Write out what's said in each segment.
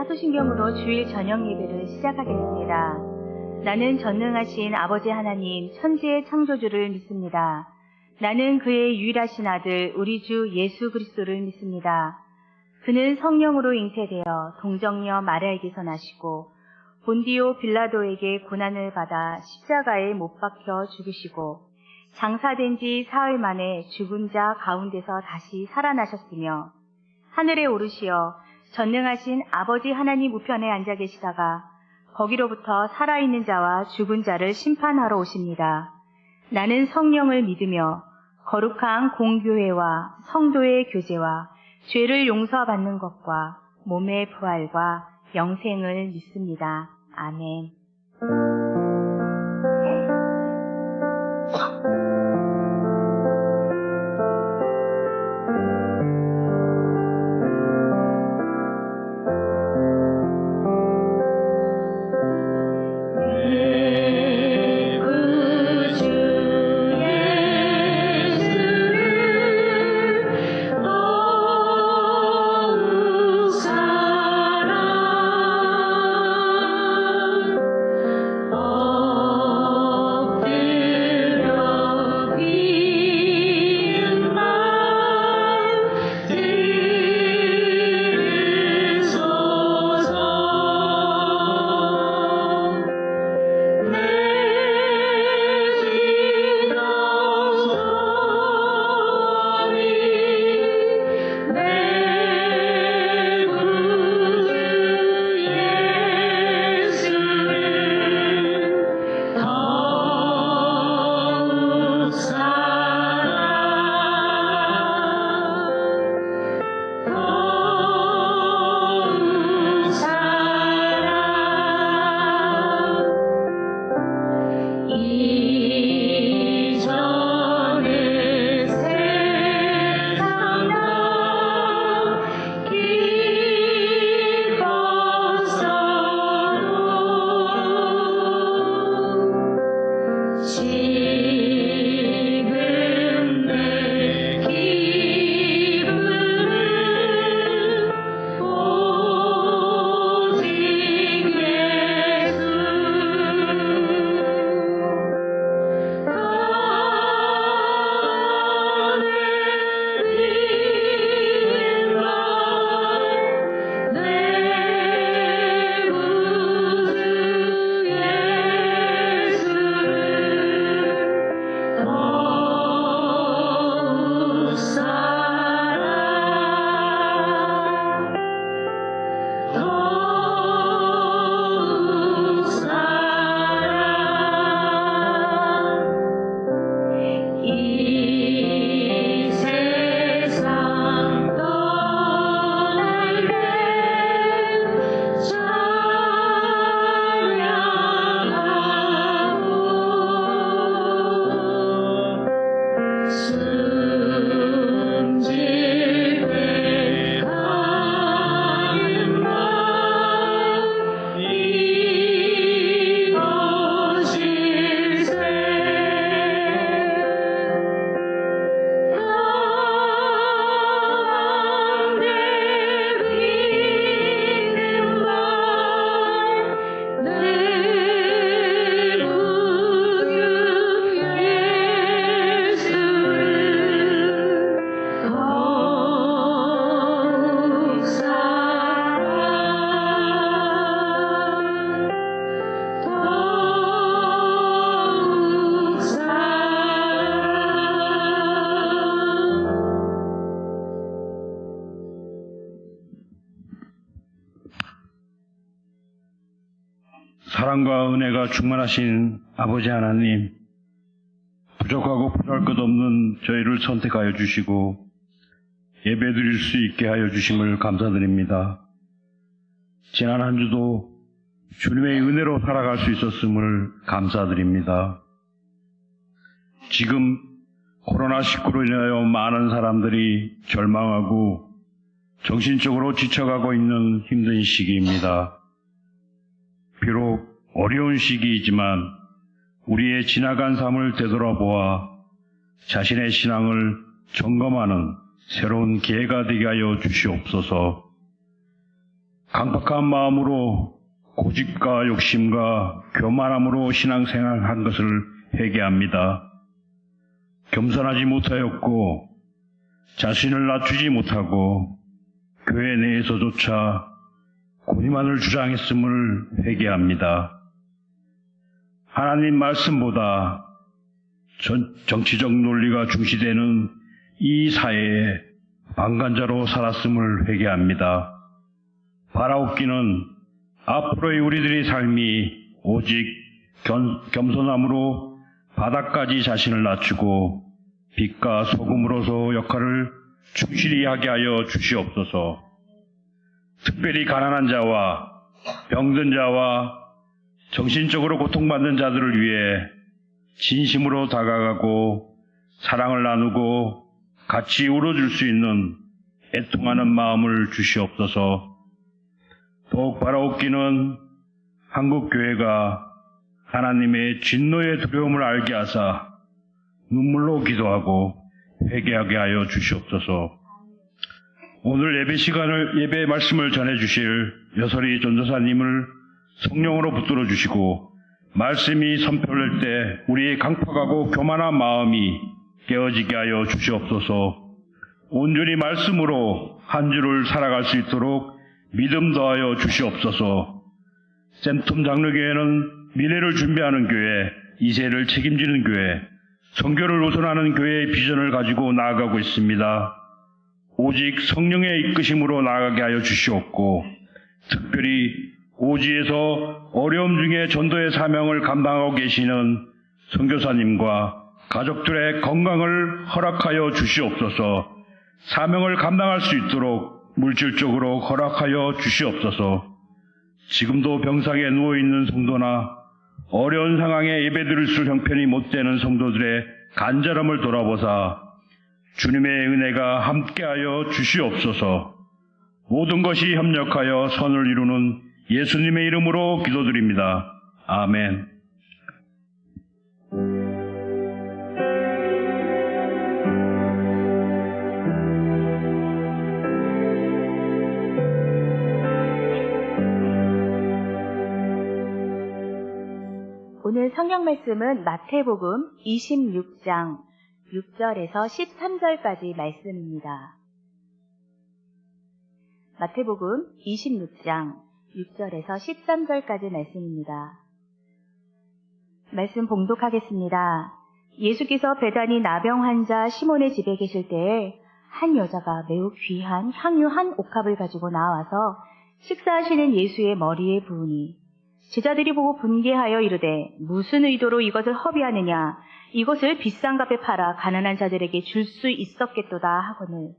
사도신경으로 주일 저녁 예배를 시작하겠습니다. 나는 전능하신 아버지 하나님 천지의 창조주를 믿습니다. 나는 그의 유일하신 아들 우리 주 예수 그리스도를 믿습니다. 그는 성령으로 잉태되어 동정녀 마리아에게서 나시고 본디오 빌라도에게 고난을 받아 십자가에 못 박혀 죽으시고 장사된 지 사흘 만에 죽은 자 가운데서 다시 살아나셨으며 하늘에 오르시어 전능하신 아버지 하나님 우편에 앉아 계시다가 거기로부터 살아있는 자와 죽은 자를 심판하러 오십니다. 나는 성령을 믿으며 거룩한 공교회와 성도의 교제와 죄를 용서받는 것과 몸의 부활과 영생을 믿습니다. 아멘. 사랑과 은혜가 충만하신 아버지 하나님, 부족하고 필요할 것 없는 저희를 선택하여 주시고 예배드릴 수 있게 하여 주심을 감사드립니다. 지난 한 주도 주님의 은혜로 살아갈 수 있었음을 감사드립니다. 지금 코로나19로 인하여 많은 사람들이 절망하고 정신적으로 지쳐가고 있는 힘든 시기입니다. 비록 어려운 시기이지만 우리의 지나간 삶을 되돌아보아 자신의 신앙을 점검하는 새로운 기회가 되게 하여 주시옵소서. 강박한 마음으로 고집과 욕심과 교만함으로 신앙생활한 것을 회개합니다. 겸손하지 못하였고 자신을 낮추지 못하고 교회 내에서조차 고리만을 주장했음을 회개합니다. 하나님 말씀보다 정치적 논리가 중시되는 이 사회에 방관자로 살았음을 회개합니다. 바라옵기는 앞으로의 우리들의 삶이 오직 겸손함으로 바닥까지 자신을 낮추고 빛과 소금으로서 역할을 충실히 하게 하여 주시옵소서. 특별히 가난한 자와 병든 자와 정신적으로 고통받는 자들을 위해 진심으로 다가가고 사랑을 나누고 같이 울어줄 수 있는 애통하는 마음을 주시옵소서. 더욱 바라옵기는 한국교회가 하나님의 진노의 두려움을 알게 하사 눈물로 기도하고 회개하게 하여 주시옵소서. 오늘 예배 말씀을 전해주실 여설이 전도사님을 성령으로 붙들어 주시고 말씀이 선포될 때 우리의 강팍하고 교만한 마음이 깨어지게 하여 주시옵소서. 온전히 말씀으로 한 주를 살아갈 수 있도록 믿음 더하여 주시옵소서. 센텀 장로교회는 미래를 준비하는 교회, 이세를 책임지는 교회, 선교를 우선하는 교회의 비전을 가지고 나아가고 있습니다. 오직 성령의 이끄심으로 나아가게 하여 주시옵고 특별히 오지에서 어려움 중에 전도의 사명을 감당하고 계시는 선교사님과 가족들의 건강을 허락하여 주시옵소서. 사명을 감당할 수 있도록 물질적으로 허락하여 주시옵소서. 지금도 병상에 누워있는 성도나 어려운 상황에 예배드릴 수 형편이 못되는 성도들의 간절함을 돌아보사 주님의 은혜가 함께하여 주시옵소서. 모든 것이 협력하여 선을 이루는 예수님의 이름으로 기도드립니다. 아멘. 오늘 성경 말씀은 마태복음 26장 6절에서 13절까지 말씀입니다. 마태복음 26장 6절에서 13절까지 말씀입니다. 말씀 봉독하겠습니다. 예수께서 베다니 나병 환자 시몬의 집에 계실 때에 한 여자가 매우 귀한 향유 한 옥합을 가지고 나와서 식사하시는 예수의 머리에 부으니 제자들이 보고 분개하여 이르되 무슨 의도로 이것을 허비하느냐, 이것을 비싼 값에 팔아 가난한 자들에게 줄 수 있었겠도다 하거늘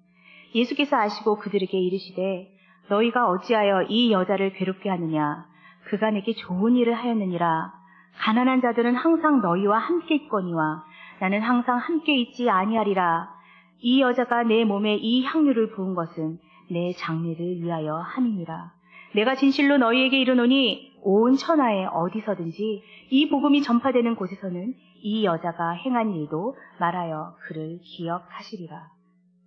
예수께서 아시고 그들에게 이르시되 너희가 어찌하여 이 여자를 괴롭게 하느냐, 그가 내게 좋은 일을 하였느니라. 가난한 자들은 항상 너희와 함께 있거니와 나는 항상 함께 있지 아니하리라. 이 여자가 내 몸에 이 향유를 부은 것은 내 장례를 위하여 함이니라. 내가 진실로 너희에게 이르노니 온 천하에 어디서든지 이 복음이 전파되는 곳에서는 이 여자가 행한 일도 말하여 그를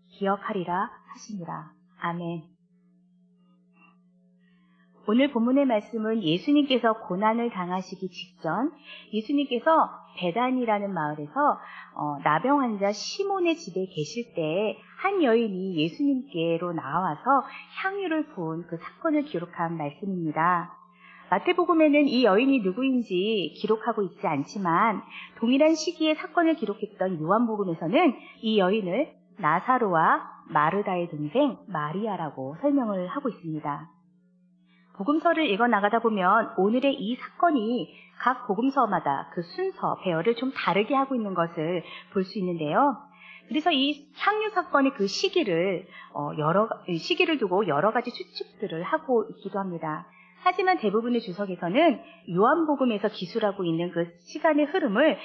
기억하리라 하시니라. 아멘. 오늘 본문의 말씀은 예수님께서 고난을 당하시기 직전 예수님께서 베단이라는 마을에서 나병 환자 시몬의 집에 계실 때 한 여인이 예수님께로 나와서 향유를 부은 그 사건을 기록한 말씀입니다. 마태복음에는 이 여인이 누구인지 기록하고 있지 않지만 동일한 시기에 사건을 기록했던 요한복음에서는 이 여인을 나사로와 마르다의 동생 마리아라고 설명을 하고 있습니다. 복음서를 읽어 나가다 보면 오늘의 이 사건이 각 복음서마다 그 순서, 배열을 좀 다르게 하고 있는 것을 볼 수 있는데요. 그래서 이 향유 사건의 그 시기를 두고 여러 가지 추측들을 하고 있기도 합니다. 하지만 대부분의 주석에서는 요한복음에서 기술하고 있는 그 시간의 흐름을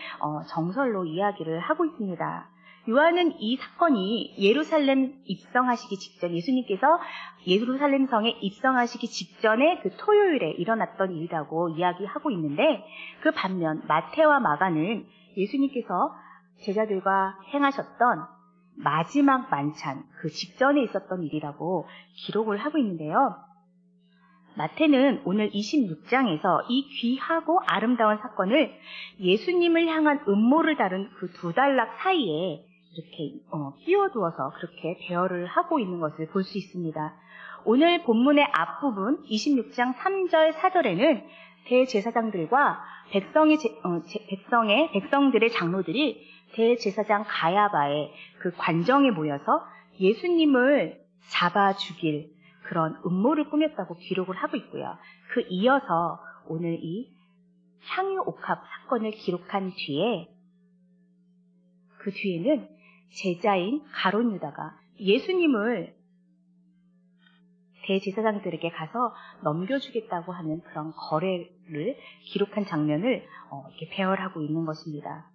정설로 이야기를 하고 있습니다. 요한은 이 사건이 예루살렘 입성하시기 직전, 예수님께서 예루살렘 성에 입성하시기 직전에 그 토요일에 일어났던 일이라고 이야기하고 있는데, 그 반면 마태와 마가는 예수님께서 제자들과 행하셨던 마지막 만찬, 그 직전에 있었던 일이라고 기록을 하고 있는데요. 마태는 오늘 26장에서 이 귀하고 아름다운 사건을 예수님을 향한 음모를 다룬 그 두 단락 사이에 이렇게 끼워두어서 그렇게 배열을 하고 있는 것을 볼 수 있습니다. 오늘 본문의 앞부분 26장 3절 4절에는 대제사장들과 백성들의 장로들이 대제사장 가야바의 그 관정에 모여서 예수님을 잡아 죽일 그런 음모를 꾸몄다고 기록을 하고 있고요. 그 이어서 오늘 이 향유 옥합 사건을 기록한 뒤에 그 뒤에는 제자인 가룟 유다가 예수님을 대제사장들에게 가서 넘겨주겠다고 하는 그런 거래를 기록한 장면을 이렇게 배열하고 있는 것입니다.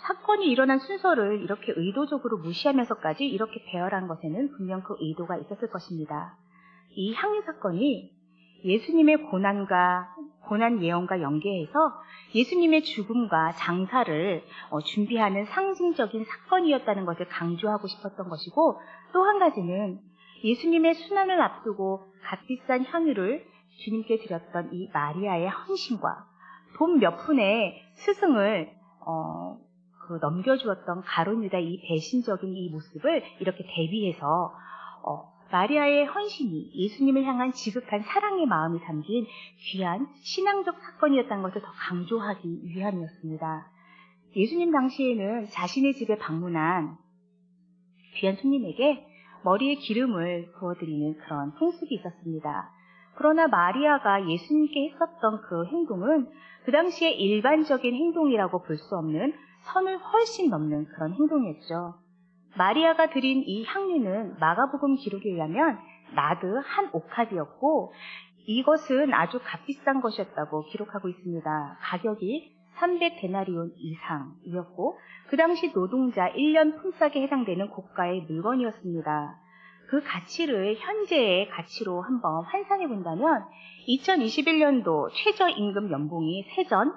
사건이 일어난 순서를 이렇게 의도적으로 무시하면서까지 이렇게 배열한 것에는 분명 그 의도가 있었을 것입니다. 이 향유 사건이 예수님의 고난 예언과 연계해서 예수님의 죽음과 장사를 준비하는 상징적인 사건이었다는 것을 강조하고 싶었던 것이고, 또 한 가지는 예수님의 순환을 앞두고 값비싼 향유를 주님께 드렸던 이 마리아의 헌신과 돈 몇 푼의 스승을 넘겨주었던 가룟 유다 이 배신적인 이 모습을 이렇게 대비해서 마리아의 헌신이 예수님을 향한 지극한 사랑의 마음이 담긴 귀한 신앙적 사건이었다는 것을 더 강조하기 위함이었습니다. 예수님 당시에는 자신의 집에 방문한 귀한 손님에게 머리에 기름을 부어드리는 그런 풍습이 있었습니다. 그러나 마리아가 예수님께 했었던 그 행동은 그 당시에 일반적인 행동이라고 볼 수 없는 선을 훨씬 넘는 그런 행동이었죠. 마리아가 드린 이 향유는 마가복음 기록에 의하면 나드 한 옥합이었고, 이것은 아주 값비싼 것이었다고 기록하고 있습니다. 가격이 300데나리온 이상이었고 그 당시 노동자 1년 품삯에 해당되는 고가의 물건이었습니다. 그 가치를 현재의 가치로 한번 환산해 본다면 2021년도 최저임금 연봉이 세전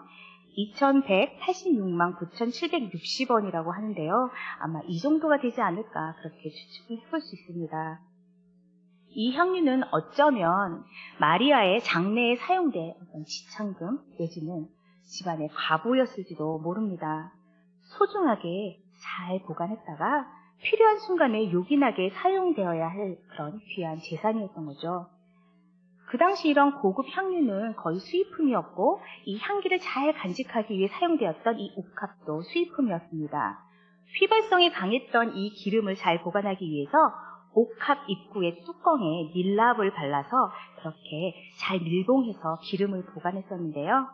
2,186만 9,760원이라고 하는데요. 아마 이 정도가 되지 않을까 그렇게 추측을 해볼 수 있습니다. 이 향유는 어쩌면 마리아의 장례에 사용된 어떤 지참금 내지는 집안의 과보였을지도 모릅니다. 소중하게 잘 보관했다가 필요한 순간에 요긴하게 사용되어야 할 그런 귀한 재산이었던 거죠. 그 당시 이런 고급 향유는 거의 수입품이었고, 이 향기를 잘 간직하기 위해 사용되었던 이 옥합도 수입품이었습니다. 휘발성이 강했던 이 기름을 잘 보관하기 위해서 옥합 입구의 뚜껑에 밀랍을 발라서 그렇게 잘 밀봉해서 기름을 보관했었는데요.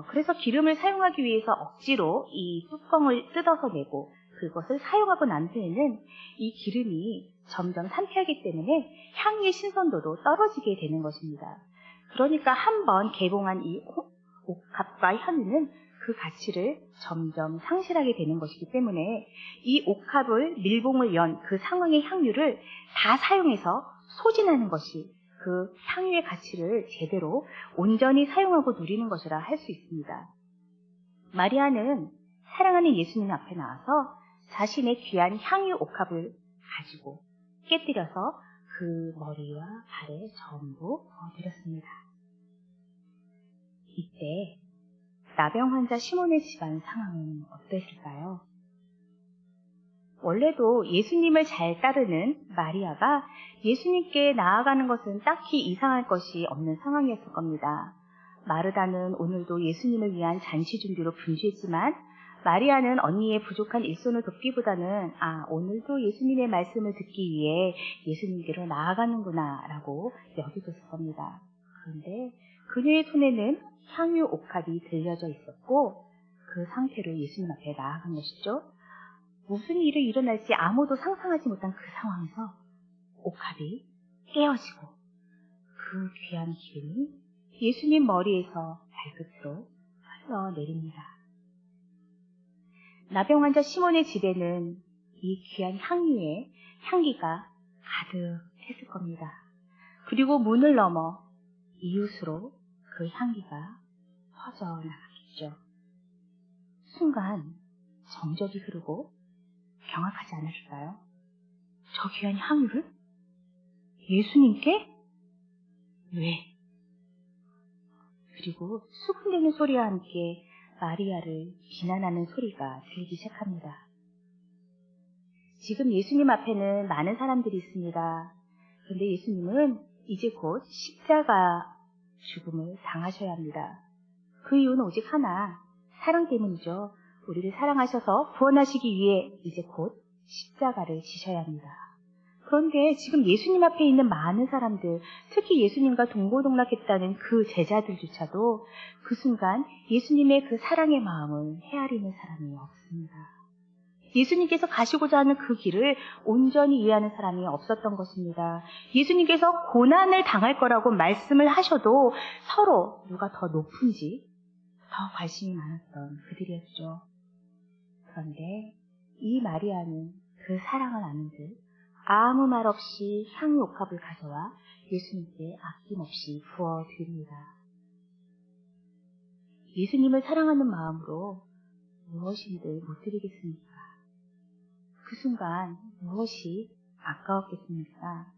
그래서 기름을 사용하기 위해서 억지로 이 뚜껑을 뜯어서 내고 그것을 사용하고 난 후에는 이 기름이 점점 산패하기 때문에 향의 신선도도 떨어지게 되는 것입니다. 그러니까 한번 개봉한 이 옥합과 향유는 그 가치를 점점 상실하게 되는 것이기 때문에 이 옥합을 밀봉을 연 그 상황의 향유를 다 사용해서 소진하는 것이 그 향유의 가치를 제대로 온전히 사용하고 누리는 것이라 할 수 있습니다. 마리아는 사랑하는 예수님 앞에 나와서 자신의 귀한 향유 옥합을 가지고 깨뜨려서 그 머리와 발에 전부 부어드렸습니다. 이때 나병 환자 시몬의 집안 상황은 어땠을까요? 원래도 예수님을 잘 따르는 마리아가 예수님께 나아가는 것은 딱히 이상할 것이 없는 상황이었을 겁니다. 마르다는 오늘도 예수님을 위한 잔치 준비로 분주했지만 마리아는 언니의 부족한 일손을 돕기보다는 오늘도 예수님의 말씀을 듣기 위해 예수님께로 나아가는구나 라고 여기셨을 겁니다. 그런데 그녀의 손에는 향유 옥합이 들려져 있었고 그 상태로 예수님 앞에 나아간 것이죠. 무슨 일이 일어날지 아무도 상상하지 못한 그 상황에서 옥합이 깨어지고 그 귀한 기름이 예수님 머리에서 발끝으로 흘러내립니다. 나병 환자 시몬의 집에는 이 귀한 향유의 향기가 가득했을 겁니다. 그리고 문을 넘어 이웃으로 그 향기가 퍼져나갔죠. 순간 정적이 흐르고 경악하지 않으실까요? 저 귀한 향유를? 예수님께? 왜? 그리고 수군대는 소리와 함께 마리아를 비난하는 소리가 들리기 시작합니다. 지금 예수님 앞에는 많은 사람들이 있습니다. 그런데 예수님은 이제 곧 십자가 죽음을 당하셔야 합니다. 그 이유는 오직 하나, 사랑 때문이죠. 우리를 사랑하셔서 구원하시기 위해 이제 곧 십자가를 지셔야 합니다. 그런데 지금 예수님 앞에 있는 많은 사람들, 특히 예수님과 동고동락했다는 그 제자들조차도 그 순간 예수님의 그 사랑의 마음을 헤아리는 사람이 없습니다. 예수님께서 가시고자 하는 그 길을 온전히 이해하는 사람이 없었던 것입니다. 예수님께서 고난을 당할 거라고 말씀을 하셔도 서로 누가 더 높은지 더 관심이 많았던 그들이었죠. 그런데 이 마리아는 그 사랑을 아는 듯 아무 말 없이 향유 옥합을 가져와 예수님께 아낌없이 부어드립니다. 예수님을 사랑하는 마음으로 무엇인들 못 드리겠습니까? 그 순간 무엇이 아까웠겠습니까?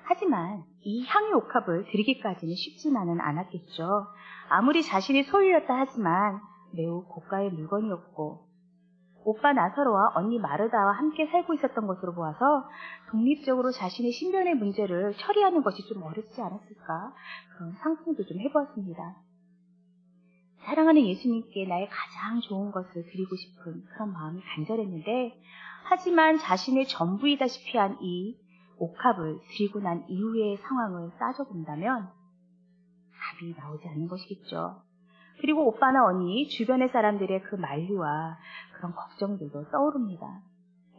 하지만 이 향유 옥합을 드리기까지는 쉽지만은 않았겠죠. 아무리 자신의 소유였다 하지만 매우 고가의 물건이었고 오빠 나사로와 언니 마르다와 함께 살고 있었던 것으로 보아서 독립적으로 자신의 신변의 문제를 처리하는 것이 좀 어렵지 않았을까? 그런 상상도 좀 해보았습니다. 사랑하는 예수님께 나의 가장 좋은 것을 드리고 싶은 그런 마음이 간절했는데 하지만 자신의 전부이다시피 한 이 옥합을 드리고 난 이후의 상황을 따져본다면 답이 나오지 않는 것이겠죠. 그리고 오빠나 언니, 주변의 사람들의 그 만류와 그런 걱정들도 떠오릅니다.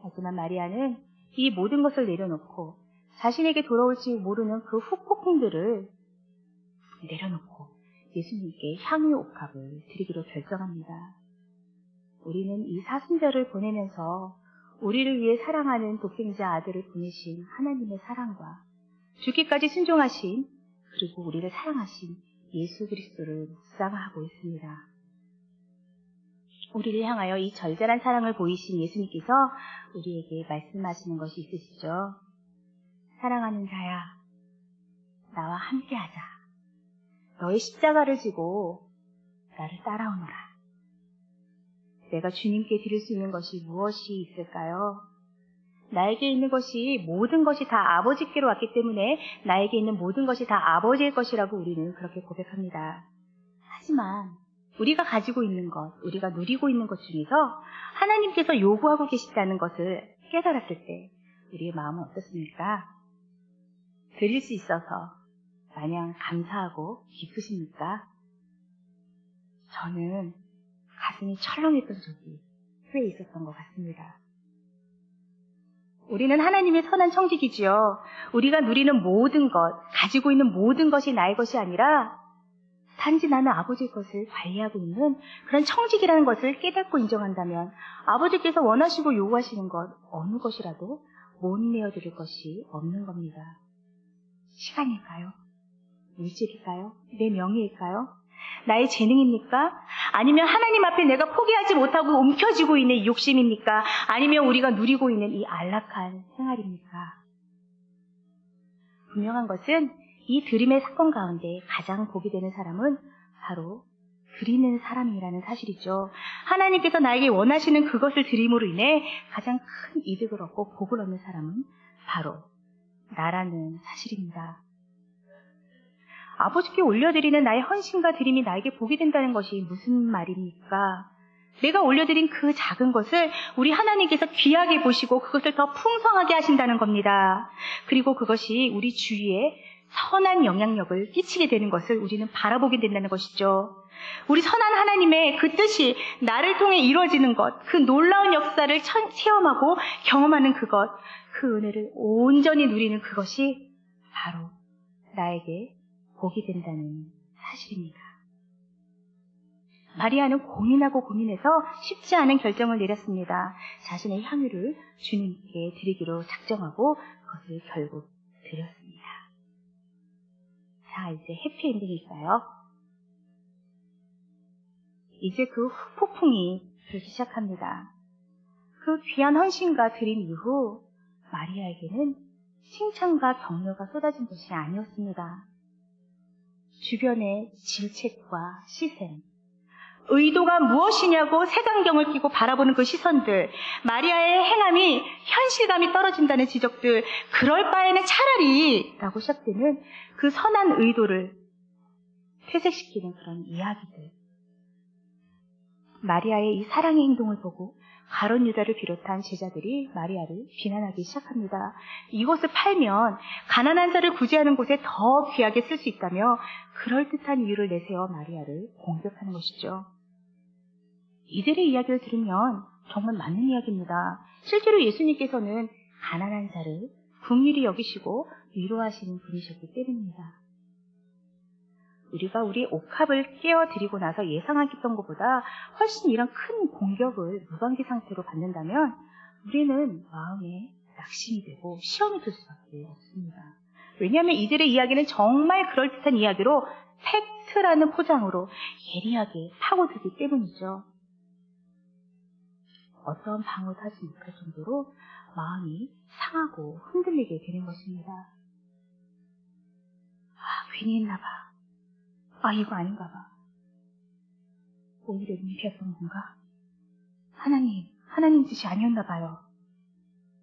하지만 마리아는 이 모든 것을 내려놓고 자신에게 돌아올지 모르는 그 후폭풍들을 내려놓고 예수님께 향유 옥합을 드리기로 결정합니다. 우리는 이 사순절을 보내면서 우리를 위해 사랑하는 독생자 아들을 보내신 하나님의 사랑과 죽기까지 순종하신 그리고 우리를 사랑하신 예수 그리스도를 묵상하고 있습니다. 우리를 향하여 이 절절한 사랑을 보이신 예수님께서 우리에게 말씀하시는 것이 있으시죠. 사랑하는 자야, 나와 함께하자. 너의 십자가를 지고 나를 따라오너라. 내가 주님께 드릴 수 있는 것이 무엇이 있을까요? 나에게 있는 것이 모든 것이 다 아버지께로 왔기 때문에 나에게 있는 모든 것이 다 아버지의 것이라고 우리는 그렇게 고백합니다. 하지만 우리가 가지고 있는 것, 우리가 누리고 있는 것 중에서 하나님께서 요구하고 계시다는 것을 깨달았을 때 우리의 마음은 어떻습니까? 드릴 수 있어서 마냥 감사하고 기쁘십니까? 저는 가슴이 철렁했던 적이 꽤 있었던 것 같습니다. 우리는 하나님의 선한 청지기지요. 우리가 누리는 모든 것, 가지고 있는 모든 것이 나의 것이 아니라 단지 나는 아버지의 것을 관리하고 있는 그런 청지기라는 것을 깨닫고 인정한다면 아버지께서 원하시고 요구하시는 것 어느 것이라도 못 내어드릴 것이 없는 겁니다. 시간일까요? 물질일까요? 내 명예일까요? 나의 재능입니까? 아니면 하나님 앞에 내가 포기하지 못하고 움켜쥐고 있는 이 욕심입니까? 아니면 우리가 누리고 있는 이 안락한 생활입니까? 분명한 것은 이 드림의 사건 가운데 가장 복이 되는 사람은 바로 드리는 사람이라는 사실이죠. 하나님께서 나에게 원하시는 그것을 드림으로 인해 가장 큰 이득을 얻고 복을 얻는 사람은 바로 나라는 사실입니다. 아버지께 올려드리는 나의 헌신과 드림이 나에게 복이 된다는 것이 무슨 말입니까? 내가 올려드린 그 작은 것을 우리 하나님께서 귀하게 보시고 그것을 더 풍성하게 하신다는 겁니다. 그리고 그것이 우리 주위에 선한 영향력을 끼치게 되는 것을 우리는 바라보게 된다는 것이죠. 우리 선한 하나님의 그 뜻이 나를 통해 이루어지는 것, 그 놀라운 역사를 체험하고 경험하는 그것, 그 은혜를 온전히 누리는 그것이 바로 나에게 복이 된다는 사실입니다. 마리아는 고민하고 고민해서 쉽지 않은 결정을 내렸습니다. 자신의 향유를 주님께 드리기로 작정하고 그것을 결국 드렸습니다. 자, 이제 해피엔딩일까요? 이제 그 후폭풍이 불기 시작합니다. 그 귀한 헌신과 드림 이후 마리아에게는 칭찬과 격려가 쏟아진 것이 아니었습니다. 주변의 질책과 시샘, 의도가 무엇이냐고 색안경을 끼고 바라보는 그 시선들, 마리아의 행함이 현실감이 떨어진다는 지적들, 그럴 바에는 차라리 라고 시작되는 그 선한 의도를 퇴색시키는 그런 이야기들. 마리아의 이 사랑의 행동을 보고 가룟 유다를 비롯한 제자들이 마리아를 비난하기 시작합니다. 이곳을 팔면 가난한 자를 구제하는 곳에 더 귀하게 쓸 수 있다며 그럴듯한 이유를 내세워 마리아를 공격하는 것이죠. 이들의 이야기를 들으면 정말 맞는 이야기입니다. 실제로 예수님께서는 가난한 자를 긍휼히 여기시고 위로하시는 분이셨기 때문입니다. 우리가 우리 옥합을 깨어드리고 나서 예상하겠던 것보다 훨씬 이런 큰 공격을 무방비 상태로 받는다면 우리는 마음에 낙심이 되고 시험이 들 수밖에 없습니다. 왜냐하면 이들의 이야기는 정말 그럴듯한 이야기로 팩트라는 포장으로 예리하게 파고들기 때문이죠. 어떤 방어도 하지 못할 정도로 마음이 상하고 흔들리게 되는 것입니다. 괜히 했나 봐. 이거 아닌가 봐. 오히려 눈이 피었던 건가? 하나님 뜻이 아니었나 봐요.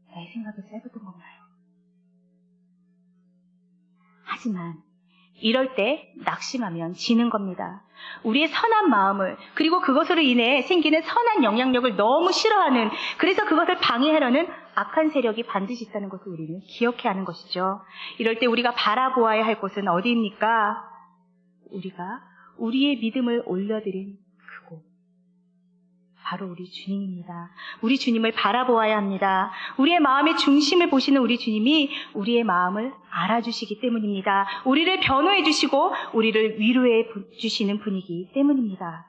내 생각이 짧았던 건가요? 하지만 이럴 때 낙심하면 지는 겁니다. 우리의 선한 마음을, 그리고 그것으로 인해 생기는 선한 영향력을 너무 싫어하는, 그래서 그것을 방해하려는 악한 세력이 반드시 있다는 것을 우리는 기억해야 하는 것이죠. 이럴 때 우리가 바라보아야 할 곳은 어디입니까? 우리가 우리의 믿음을 올려드린 그곳, 바로 우리 주님입니다. 우리 주님을 바라보아야 합니다. 우리의 마음의 중심을 보시는 우리 주님이 우리의 마음을 알아주시기 때문입니다. 우리를 변호해 주시고 우리를 위로해 주시는 분이기 때문입니다.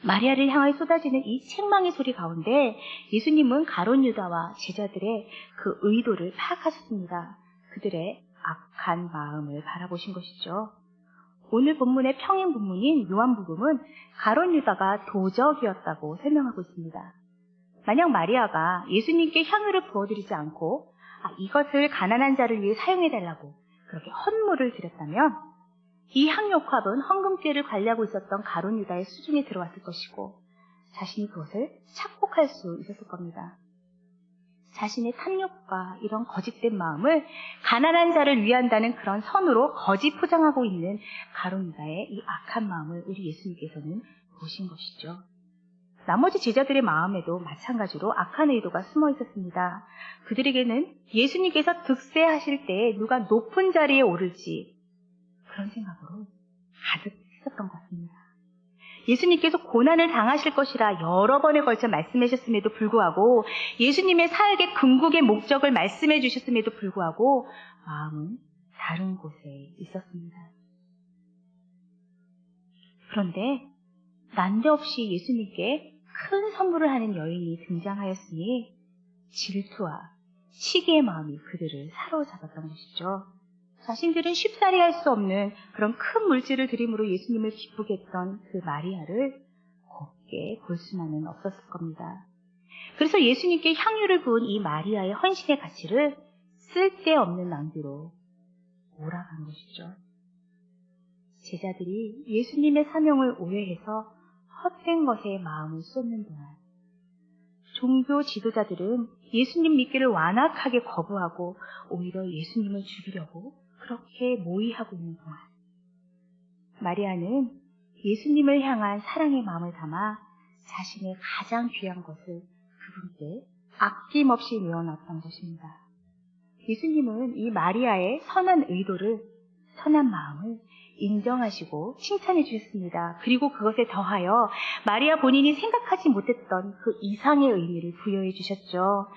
마리아를 향하여 쏟아지는 이 책망의 소리 가운데 예수님은 가룟 유다와 제자들의 그 의도를 파악하셨습니다. 그들의 악한 마음을 바라보신 것이죠. 오늘 본문의 평행 본문인 요한복음은 가룟 유다가 도적이었다고 설명하고 있습니다. 만약 마리아가 예수님께 향유를 부어드리지 않고 이것을 가난한 자를 위해 사용해달라고 그렇게 헌물을 드렸다면 이 향유옥합은 헌금죄를 관리하고 있었던 가룟 유다의 수중에 들어왔을 것이고 자신이 그것을 착복할 수 있었을 겁니다. 자신의 탐욕과 이런 거짓된 마음을 가난한 자를 위한다는 그런 선으로 거짓 포장하고 있는 가룟 유다의 이 악한 마음을 우리 예수님께서는 보신 것이죠. 나머지 제자들의 마음에도 마찬가지로 악한 의도가 숨어 있었습니다. 그들에게는 예수님께서 득세하실 때 누가 높은 자리에 오를지 그런 생각으로 가득 있었던 것 같습니다. 예수님께서 고난을 당하실 것이라 여러 번에 걸쳐 말씀하셨음에도 불구하고 예수님의 사역의 궁극의 목적을 말씀해 주셨음에도 불구하고 마음은 다른 곳에 있었습니다. 그런데 난데없이 예수님께 큰 선물을 하는 여인이 등장하였으니 질투와 시기의 마음이 그들을 사로잡았던 것이죠. 자신들은 쉽사리 할 수 없는 그런 큰 물질을 드림으로 예수님을 기쁘게 했던 그 마리아를 곱게 볼 수만은 없었을 겁니다. 그래서 예수님께 향유를 부은 이 마리아의 헌신의 가치를 쓸데없는 낭비로 몰아간 것이죠. 제자들이 예수님의 사명을 오해해서 헛된 것에 마음을 쏟는 동안 종교 지도자들은 예수님 믿기를 완악하게 거부하고 오히려 예수님을 죽이려고 그렇게 모의하고 있는 동안 마리아는 예수님을 향한 사랑의 마음을 담아 자신의 가장 귀한 것을 그분께 아낌없이 내어놨던 것입니다. 예수님은 이 마리아의 선한 의도를, 선한 마음을 인정하시고 칭찬해 주셨습니다. 그리고 그것에 더하여 마리아 본인이 생각하지 못했던 그 이상의 의미를 부여해 주셨죠.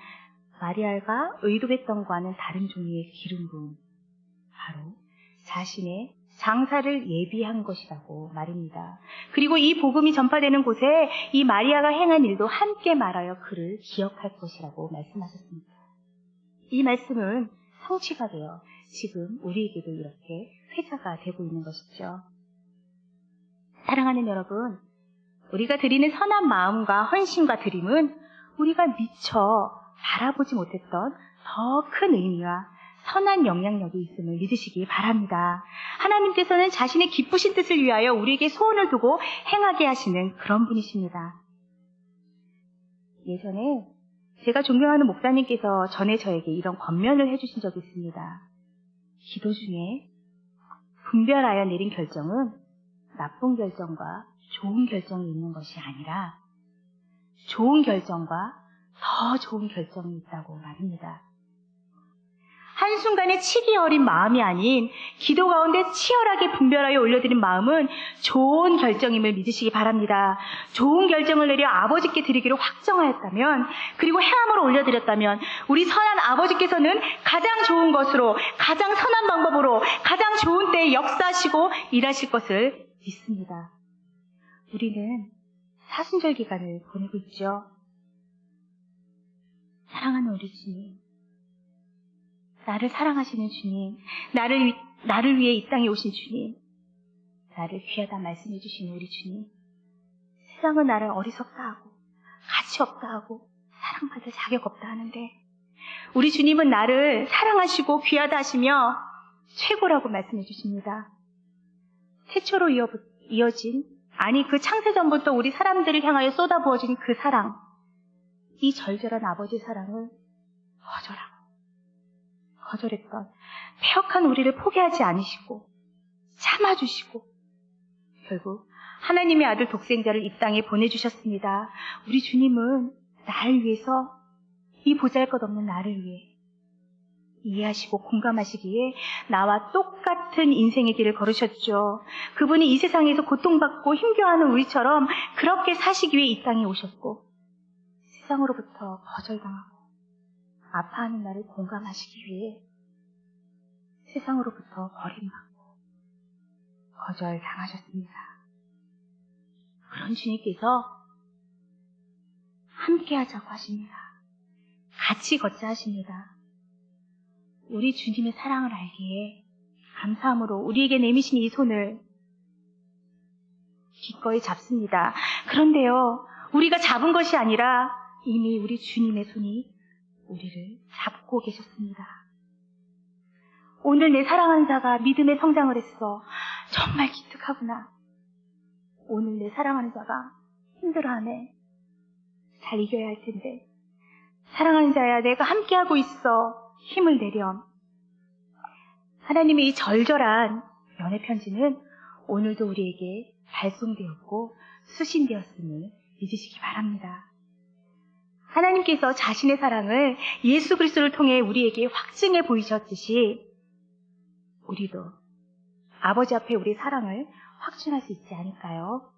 마리아가 의도했던 것과는 다른 종류의 기름 부음, 바로 자신의 장사를 예비한 것이라고 말입니다. 그리고 이 복음이 전파되는 곳에 이 마리아가 행한 일도 함께 말하여 그를 기억할 것이라고 말씀하셨습니다. 이 말씀은 성취가 되어 지금 우리에게도 이렇게 회자가 되고 있는 것이죠. 사랑하는 여러분, 우리가 드리는 선한 마음과 헌신과 드림은 우리가 미처 바라보지 못했던 더 큰 의미와 선한 영향력이 있음을 믿으시기 바랍니다. 하나님께서는 자신의 기쁘신 뜻을 위하여 우리에게 소원을 두고 행하게 하시는 그런 분이십니다. 예전에 제가 존경하는 목사님께서 전에 저에게 이런 권면을 해주신 적이 있습니다. 기도 중에 분별하여 내린 결정은 나쁜 결정과 좋은 결정이 있는 것이 아니라 좋은 결정과 더 좋은 결정이 있다고 말입니다. 한순간에 치기 어린 마음이 아닌 기도 가운데 치열하게 분별하여 올려드린 마음은 좋은 결정임을 믿으시기 바랍니다. 좋은 결정을 내려 아버지께 드리기로 확정하였다면, 그리고 행함으로 올려드렸다면 우리 선한 아버지께서는 가장 좋은 것으로, 가장 선한 방법으로, 가장 좋은 때에 역사하시고 일하실 것을 믿습니다. 우리는 사순절 기간을 보내고 있죠. 사랑하는 우리 주님, 나를 사랑하시는 주님, 나를 위해 이 땅에 오신 주님, 나를 귀하다 말씀해 주시는 우리 주님, 세상은 나를 어리석다 하고 가치 없다 하고 사랑받을 자격 없다 하는데 우리 주님은 나를 사랑하시고 귀하다 하시며 최고라고 말씀해 주십니다. 태초로 이어진, 아니 그 창세전부터 우리 사람들을 향하여 쏟아부어진 그 사랑, 이 절절한 아버지의 사랑을 거절했던 폐역한 우리를 포기하지 않으시고 참아주시고 결국 하나님의 아들 독생자를 이 땅에 보내주셨습니다. 우리 주님은 나를 위해서, 이 보잘것없는 나를 위해 이해하시고 공감하시기에 나와 똑같은 인생의 길을 걸으셨죠. 그분이 이 세상에서 고통받고 힘겨워하는 우리처럼 그렇게 사시기 위해 이 땅에 오셨고, 세상으로부터 거절당하고 아파하는 나를 공감하시기 위해 세상으로부터 버림받고 거절당하셨습니다. 그런 주님께서 함께 하자고 하십니다. 같이 걷자 하십니다. 우리 주님의 사랑을 알기에 감사함으로 우리에게 내미신 이 손을 기꺼이 잡습니다. 그런데요, 우리가 잡은 것이 아니라 이미 우리 주님의 손이 우리를 잡고 계셨습니다. 오늘 내 사랑하는 자가 믿음의 성장을 했어. 정말 기특하구나. 오늘 내 사랑하는 자가 힘들어하네. 잘 이겨야 할 텐데. 사랑하는 자야, 내가 함께하고 있어. 힘을 내렴. 하나님의 이 절절한 연애 편지는 오늘도 우리에게 발송되었고 수신되었음을 믿으시기 바랍니다. 하나님께서 자신의 사랑을 예수 그리스도를 통해 우리에게 확증해 보이셨듯이 우리도 아버지 앞에 우리 사랑을 확증할 수 있지 않을까요?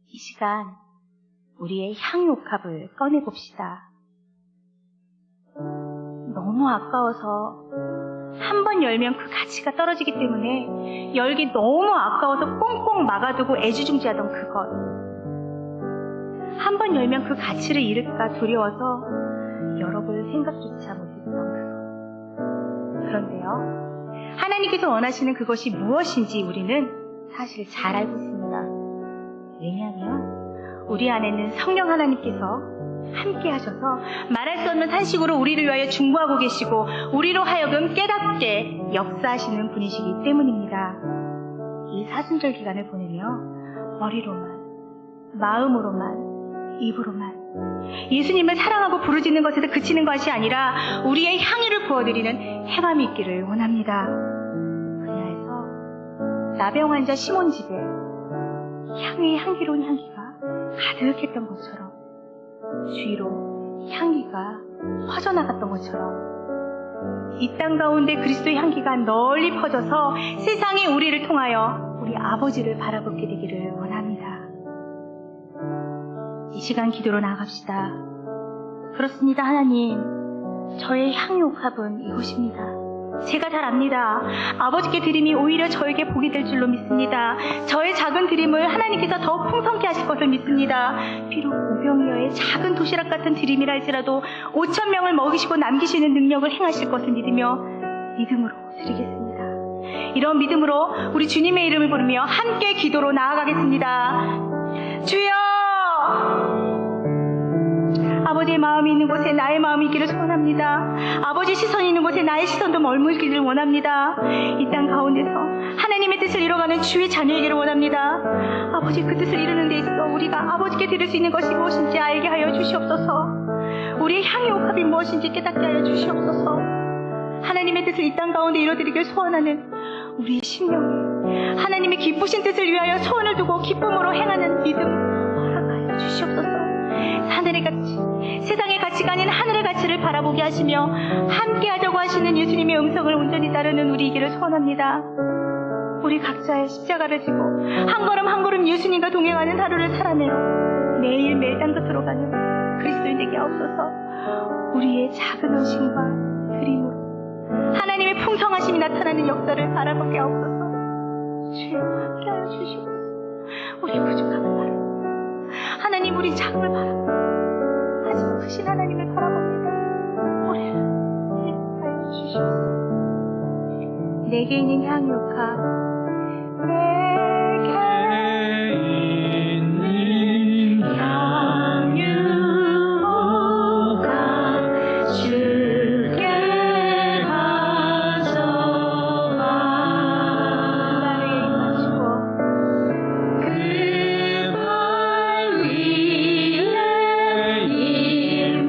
이 시간 우리의 향유옥합을 꺼내봅시다. 너무 아까워서 한 번 열면 그 가치가 떨어지기 때문에 열기 너무 아까워서 꽁꽁 막아두고 애지중지하던 그것, 한 번 열면 그 가치를 잃을까 두려워서 열어볼 생각조차 못했던 그것. 그런데요, 하나님께서 원하시는 그것이 무엇인지 우리는 사실 잘 알고 있습니다. 왜냐하면 우리 안에는 성령 하나님께서 함께 하셔서 말할 수 없는 탄식으로 우리를 위하여 중보하고 계시고 우리로 하여금 깨닫게 역사하시는 분이시기 때문입니다. 이 사순절 기간을 보내며 머리로만, 마음으로만, 입으로만 예수님을 사랑하고 부르짖는 것에서 그치는 것이 아니라 우리의 향유를 부어드리는 행함이 있기를 원합니다. 그녀에서 나병 환자 시몬 집에 향유의 향기로운 향기가 가득했던 것처럼 주위로 향기가 퍼져나갔던 것처럼 이 땅 가운데 그리스도의 향기가 널리 퍼져서 세상에 우리를 통하여 우리 아버지를 바라보게 되기를 원합니다. 이 시간 기도로 나아갑시다. 그렇습니다. 하나님, 저의 향유옥합은 이곳입니다. 제가 잘 압니다. 아버지께 드림이 오히려 저에게 복이 될 줄로 믿습니다. 저의 작은 드림을 하나님께서 더 풍성케 하실 것을 믿습니다. 비록 오병이어의 작은 도시락 같은 드림이라 할지라도 5,000명을 먹이시고 남기시는 능력을 행하실 것을 믿으며 믿음으로 드리겠습니다. 이런 믿음으로 우리 주님의 이름을 부르며 함께 기도로 나아가겠습니다. 주여! 아버지 아버지의 마음이 있는 곳에 나의 마음이 있기를 소원합니다. 아버지 시선이 있는 곳에 나의 시선도 머물기를 원합니다. 이 땅 가운데서 하나님의 뜻을 이뤄가는 주의 자녀이기를 원합니다. 아버지 그 뜻을 이루는 데 있어 우리가 아버지께 드릴 수 있는 것이 무엇인지 알게 하여 주시옵소서. 우리의 향유 옥합이 무엇인지 깨닫게 하여 주시옵소서. 하나님의 뜻을 이 땅 가운데 이뤄드리길 소원하는 우리의 심령에 하나님의 기쁘신 뜻을 위하여 소원을 두고 기쁨으로 행하는 믿음 허락하여 주시옵소서. 하늘의 가치, 세상의 가치가 아닌 하늘의 가치를 바라보게 하시며 함께 하자고 하시는 예수님의 음성을 온전히 따르는 우리이기를 소원합니다. 우리 각자의 십자가를 지고 한 걸음 한 걸음 예수님과 동행하는 하루를 살아내어 매일매일 땅 끝으로 가는 그리스도인 되게 하옵소서. 우리의 작은 헌신과 드림으로 하나님의 풍성하심이 나타나는 역사를 바라보게 하옵소서. 주여 함께하여 주시옵소서. 우리 부족함을 바라봅니다. 하나님 우리 작음을 바라봅니다. 하지만 크신 하나님을 바라봅니다. 우리를 인도하여 주시옵소서. 내게 있는 향유가 내게 있는 향유가 주께 가져와 나를 입맞추고 그 발 위에 입맞추고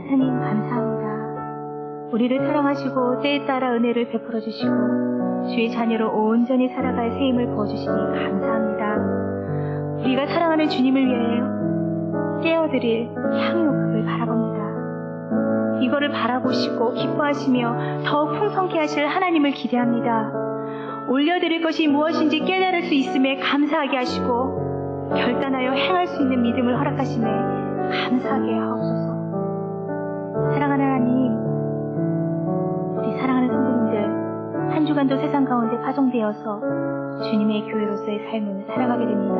깨드립니다. 우리를 사랑하시고 때에 따라 은혜를 베풀어 주시고 주의 자녀로 온전히 살아갈 새 힘을 부어주시니 감사합니다. 우리가 사랑하는 주님을 위하여 깨어드릴 향유옥을 바라봅니다. 이거를 바라보시고 기뻐하시며 더욱 풍성케 하실 하나님을 기대합니다. 올려드릴 것이 무엇인지 깨달을 수 있음에 감사하게 하시고 결단하여 행할 수 있는 믿음을 허락하심에 감사하게 하옵소서. 사랑하는 하나님, 우리 사랑하는 성도님들 주간도 세상 가운데 파송되어서 주님의 교회로서의 삶을 살아가게 됩니다.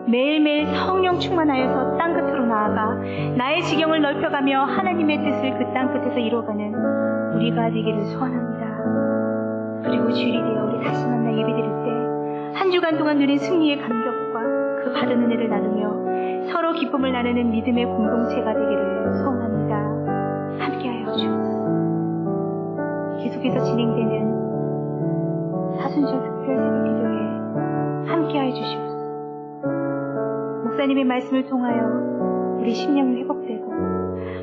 매일매일 성령 충만하여서 땅 끝으로 나아가 나의 지경을 넓혀가며 하나님의 뜻을 그 땅 끝에서 이루어가는 우리가 되기를 소원합니다. 그리고 주일이 되어 우리 다시 만나 예배드릴 때 한 주간 동안 누린 승리의 감격과 그 받은 은혜를 나누며 서로 기쁨을 나누는 믿음의 공동체가 되기를 소원합니다. 함께하여 주옵소서. 계속해서 진행되는 사순절 특별 새벽 기도에 함께하여 주시옵소서. 목사님의 말씀을 통하여 우리 심령이 회복되고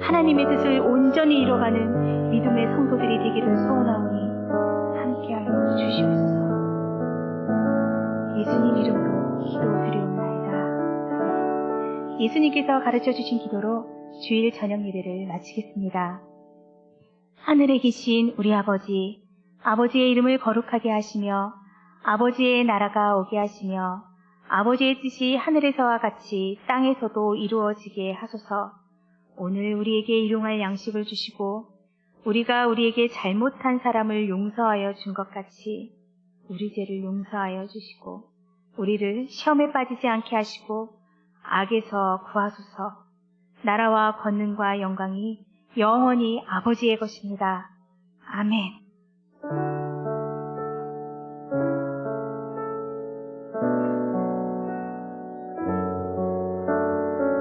하나님의 뜻을 온전히 이뤄가는 믿음의 성도들이 되기를 소원하오니 함께하여 주시옵소서. 예수님 이름으로 기도드리옵나이다. 예수님께서 가르쳐주신 기도로 주일 저녁 예배를 마치겠습니다. 하늘에 계신 우리 아버지, 아버지의 이름을 거룩하게 하시며 아버지의 나라가 오게 하시며 아버지의 뜻이 하늘에서와 같이 땅에서도 이루어지게 하소서. 오늘 우리에게 일용할 양식을 주시고 우리가 우리에게 잘못한 사람을 용서하여 준 것 같이 우리 죄를 용서하여 주시고 우리를 시험에 빠지지 않게 하시고 악에서 구하소서. 나라와 권능과 영광이 영원히 아버지의 것입니다. 아멘.